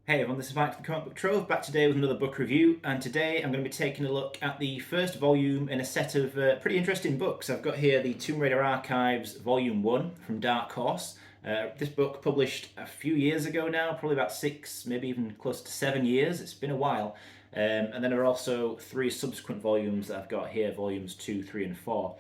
Hey everyone, this is Mike from the Comic Book Trove, back today with another book review, and today I'm going to be taking a look at the first volume in a set of pretty interesting books. I've got here the Tomb Raider Archives Volume 1 from Dark Horse. This book published a few years ago now, probably about 6, maybe even close to 7 years. It's been a while. And then there are also 3 subsequent volumes that I've got here, volumes 2, 3 and 4.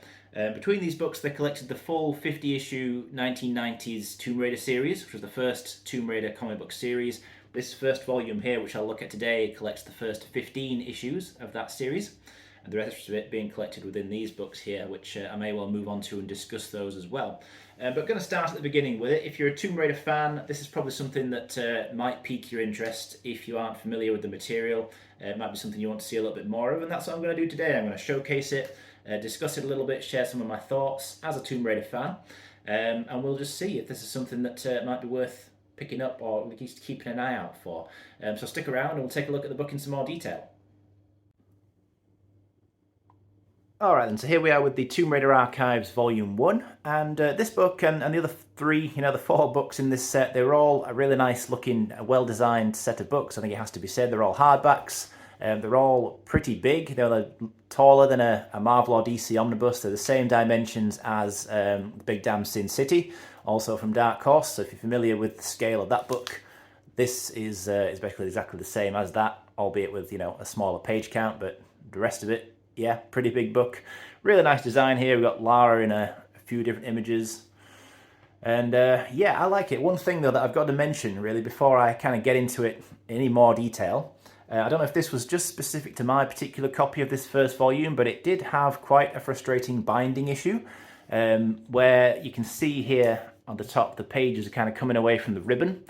Between these books, they collected the full 50-issue 1990s Tomb Raider series, which was the first Tomb Raider comic book series. This first volume here, which I'll look at today, collects the first 15 issues of that series, and the rest of it being collected within these books here, which I may well move on to and discuss those as well. But I'm going to start at the beginning with it. If you're a Tomb Raider fan, this is probably something that might pique your interest if you aren't familiar with the material. It might be something you want to see a little bit more of, and that's what I'm going to do today. I'm going to showcase it, discuss it a little bit, share some of my thoughts as a Tomb Raider fan, and we'll just see if this is something that might be worth picking up or at least keeping an eye out for. So stick around and we'll take a look at the book in some more detail. Alright then, so here we are with the Tomb Raider Archives Volume 1, and this book and the other 3, the 4 books in this set, they're all a really nice looking, well-designed set of books. I think it has to be said, they're all hardbacks, they're all pretty big, they're taller than a Marvel or DC omnibus, they're the same dimensions as Big Damn Sin City, also from Dark Horse. So if you're familiar with the scale of that book, this is basically exactly the same as that, albeit with a smaller page count, but the rest of it, yeah, pretty big book. Really nice design here. We've got Lara in a few different images, and yeah, I like it. One thing though that I've got to mention really before I kind of get into it in any more detail, I don't know if this was just specific to my particular copy of this first volume, but it did have quite a frustrating binding issue, where you can see here on the top the pages are kind of coming away from the ribbon.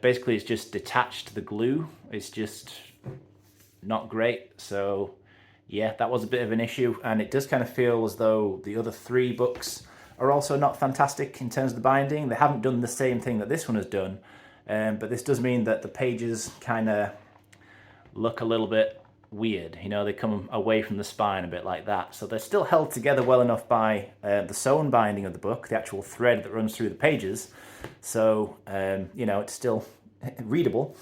Basically it's just detached, the glue is just not great. So yeah, that was a bit of an issue, and it does kind of feel as though the other 3 books are also not fantastic in terms of the binding. They haven't done the same thing that this one has done, but this does mean that the pages kind of look a little bit weird. They come away from the spine a bit like that. So they're still held together well enough by the sewn binding of the book, the actual thread that runs through the pages. So, it's still readable.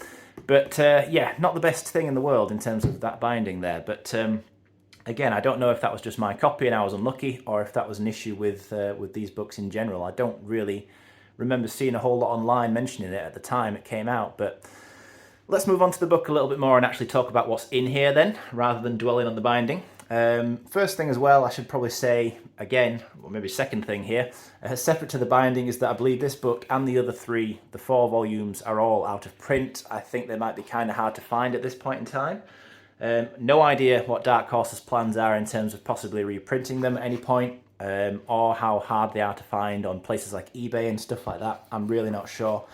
But yeah, not the best thing in the world in terms of that binding there. But again, I don't know if that was just my copy and I was unlucky, or if that was an issue with these books in general. I don't really remember seeing a whole lot online mentioning it at the time it came out, but let's move on to the book a little bit more and actually talk about what's in here then, rather than dwelling on the binding. First thing as well, I should probably say again, or maybe second thing here, separate to the binding, is that I believe this book and the other 3, the 4 volumes, are all out of print. I think they might be kind of hard to find at this point in time. No idea what Dark Horse's plans are in terms of possibly reprinting them at any point, or how hard they are to find on places like eBay and stuff like that. I'm really not sure.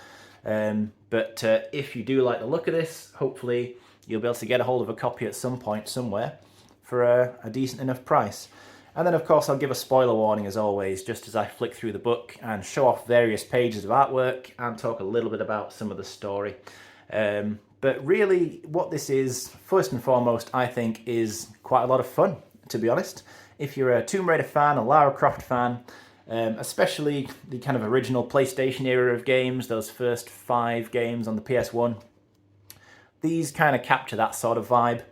But if you do like the look of this, hopefully you'll be able to get a hold of a copy at some point somewhere for a decent enough price. And then of course I'll give a spoiler warning as always, just as I flick through the book and show off various pages of artwork and talk a little bit about some of the story. But really what this is, first and foremost, I think is quite a lot of fun, to be honest. If you're a Tomb Raider fan, a Lara Croft fan, especially the kind of original PlayStation era of games, those first 5 games on the PS1. These kind of capture that sort of vibe,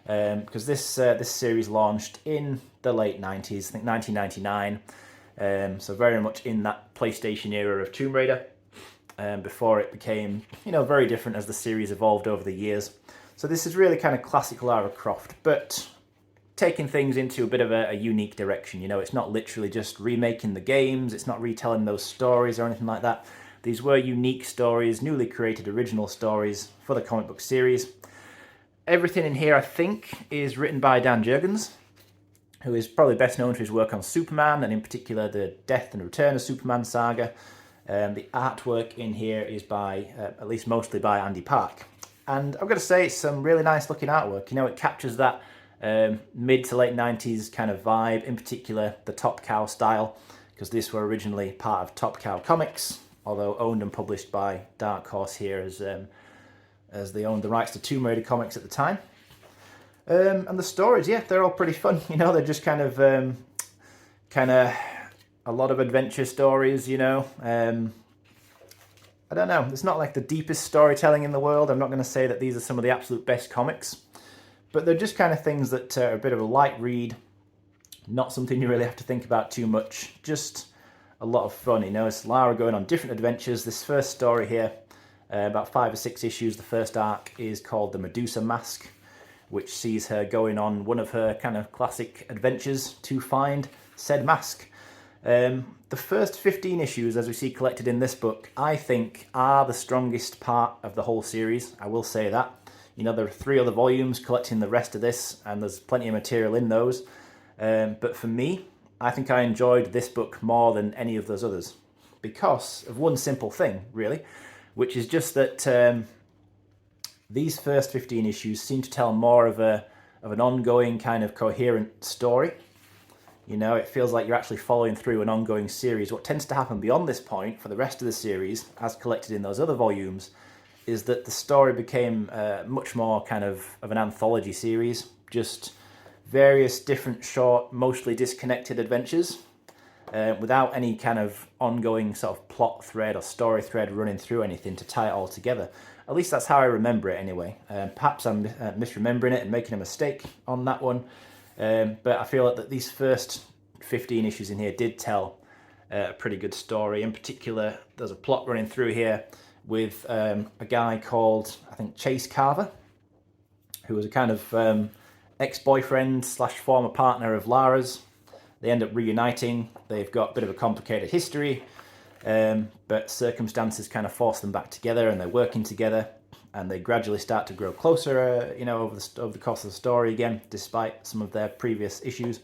because this series launched in the late 90s, I think 1999, so very much in that PlayStation era of Tomb Raider, before it became, very different as the series evolved over the years. So this is really kind of classic Lara Croft, but taking things into a bit of a unique direction. It's not literally just remaking the games, it's not retelling those stories or anything like that. These were unique stories, newly created original stories for the comic book series. Everything in here, I think, is written by Dan Jurgens, who is probably best known for his work on Superman, and in particular the Death and Return of Superman saga. The artwork in here is by, at least mostly by Andy Park. And I've got to say, it's some really nice looking artwork. It captures that mid to late 90s kind of vibe, in particular the Top Cow style, because these were originally part of Top Cow Comics, although owned and published by Dark Horse here, as they owned the rights to Tomb Raider comics at the time. And the stories, yeah, they're all pretty fun. They're just kind of a lot of adventure stories. I don't know, it's not like the deepest storytelling in the world. I'm not going to say that these are some of the absolute best comics, but they're just kind of things that are a bit of a light read, not something you really have to think about too much, just a lot of fun. You know, it's Lara going on different adventures. This first story here, about 5 or 6 issues, the first arc is called The Medusa Mask, which sees her going on one of her kind of classic adventures to find said mask. The first 15 issues, as we see collected in this book, I think are the strongest part of the whole series. I will say that. You know, there are 3 other volumes collecting the rest of this, and there's plenty of material in those. But for me, I think I enjoyed this book more than any of those others because of one simple thing, really, which is just that these first 15 issues seem to tell more of an ongoing kind of coherent story. You know, it feels like you're actually following through an ongoing series. What tends to happen beyond this point for the rest of the series, as collected in those other volumes, is that the story became much more kind of an anthology series, just various different short, mostly disconnected adventures, without any kind of ongoing sort of plot thread or story thread running through anything to tie it all together. At least that's how I remember it anyway. Perhaps I'm misremembering it and making a mistake on that one. But I feel like that these first 15 issues in here did tell a pretty good story. In particular, there's a plot running through here with a guy called, I think, Chase Carver, who was a kind of ex-boyfriend slash former partner of Lara's. They end up reuniting. They've got a bit of a complicated history, but circumstances kind of force them back together, and they're working together. And they gradually start to grow closer, you know, over the course of the story again, despite some of their previous issues.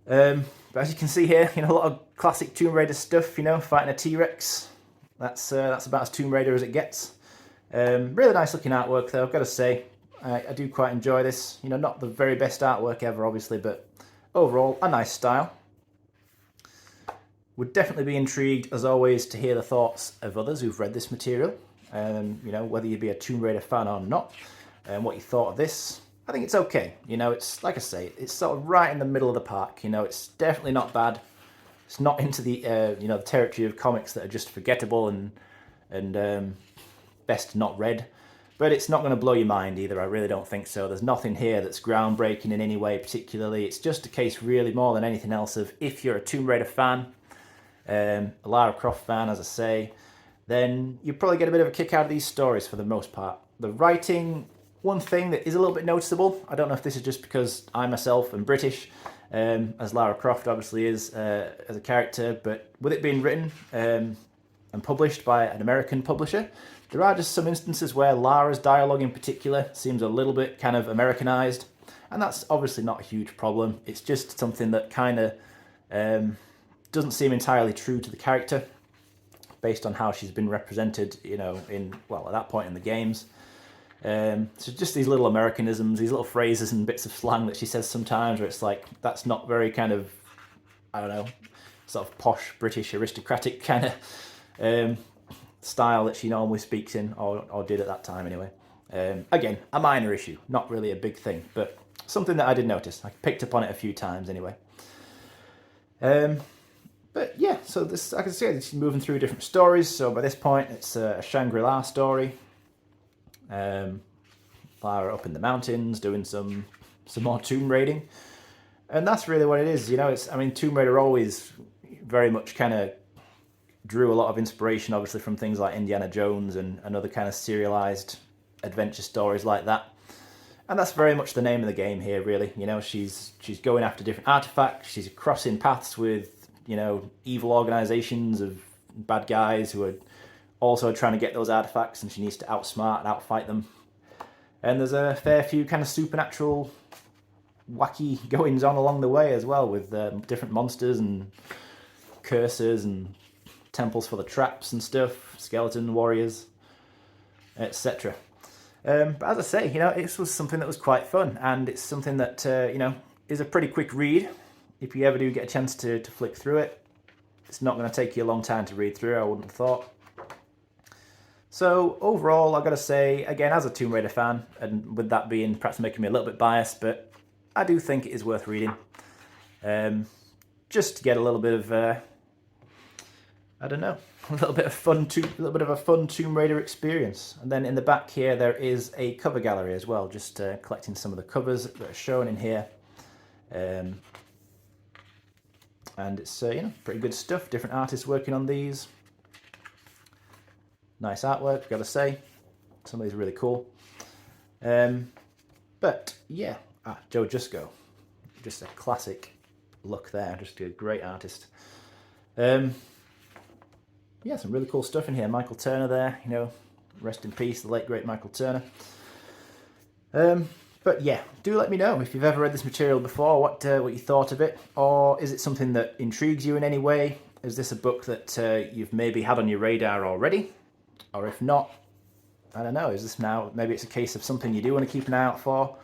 But as you can see here, you know, a lot of classic Tomb Raider stuff, you know, fighting a T-Rex. That's about as Tomb Raider as it gets. Really nice looking artwork though, I've got to say. I do quite enjoy this. You know, not the very best artwork ever, obviously, but overall, a nice style. Would definitely be intrigued, as always, to hear the thoughts of others who've read this material. You know, whether you be a Tomb Raider fan or not, and what you thought of this. I think it's okay. You know, it's, like I say, it's sort of right in the middle of the park. You know, it's definitely not bad. It's not into the, you know, the territory of comics that are just forgettable and best not read. But it's not going to blow your mind either, I really don't think so. There's nothing here that's groundbreaking in any way particularly. It's just a case really more than anything else of if you're a Tomb Raider fan, a Lara Croft fan, as I say, then you probably get a bit of a kick out of these stories for the most part. The writing, one thing that is a little bit noticeable, I don't know if this is just because I myself am British, as Lara Croft obviously is as a character, but with it being written and published by an American publisher, there are just some instances where Lara's dialogue in particular seems a little bit kind of Americanized, and that's obviously not a huge problem. It's just something that kind of doesn't seem entirely true to the character, based on how she's been represented, you know, at that point in the games. So just these little Americanisms, these little phrases and bits of slang that she says sometimes where it's like, that's not very kind of, I don't know, sort of posh, British, aristocratic kind of style that she normally speaks in, or did at that time anyway. Again, a minor issue, not really a big thing, but something that I did notice. I picked up on it a few times anyway. But yeah, so this, I can see she's moving through different stories. So by this point, it's a Shangri-La story. Lara up in the mountains doing some more tomb raiding, and that's really what it is. You know, it's, I mean, Tomb Raider always very much kind of drew a lot of inspiration, obviously, from things like Indiana Jones and other kind of serialized adventure stories like that. And that's very much the name of the game here, really. You know, she's going after different artifacts. She's crossing paths with, you know, evil organizations of bad guys who are also trying to get those artifacts, and she needs to outsmart and outfight them. And there's a fair few kind of supernatural, wacky goings on along the way as well, with different monsters and curses and temples for the traps and stuff, skeleton warriors, etc. But as I say, you know, it was something that was quite fun, and it's something that, you know, is a pretty quick read. If you ever do get a chance to flick through it, it's not going to take you a long time to read through, I wouldn't have thought. So overall, I've got to say, again, as a Tomb Raider fan, and with that being perhaps making me a little bit biased, but I do think it is worth reading. Just to get a little bit of I don't know, a little bit of a fun Tomb Raider experience. And then in the back here there is a cover gallery as well, just collecting some of the covers that are shown in here. And it's pretty good stuff. Different artists working on these. Nice artwork, gotta say. Some of these are really cool. But yeah, Joe Jusko, just a classic look there. Just a great artist. Yeah, some really cool stuff in here. Michael Turner there, rest in peace, the late great Michael Turner. But yeah, do let me know if you've ever read this material before, what you thought of it, or is it something that intrigues you in any way? Is this a book that you've maybe had on your radar already? Or if not, I don't know, is this now, maybe it's a case of something you do want to keep an eye out for,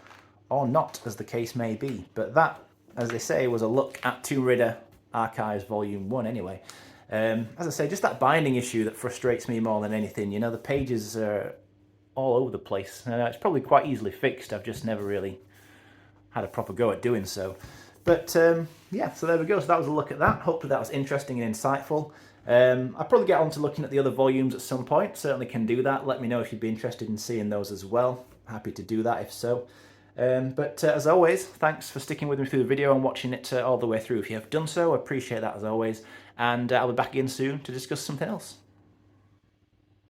or not, as the case may be. But that, as they say, was a look at Tomb Raider Archives Volume 1 anyway. As I say, just that binding issue that frustrates me more than anything. The pages are all over the place. It's probably quite easily fixed. I've just never really had a proper go at doing so. But yeah, so there we go. So that was a look at that. Hopefully that was interesting and insightful. I'll probably get on to looking at the other volumes at some point. Certainly can do that. Let me know if you'd be interested in seeing those as well. Happy to do that if so. But as always, thanks for sticking with me through the video and watching it all the way through. If you have done so, I appreciate that as always. And I'll be back again soon to discuss something else.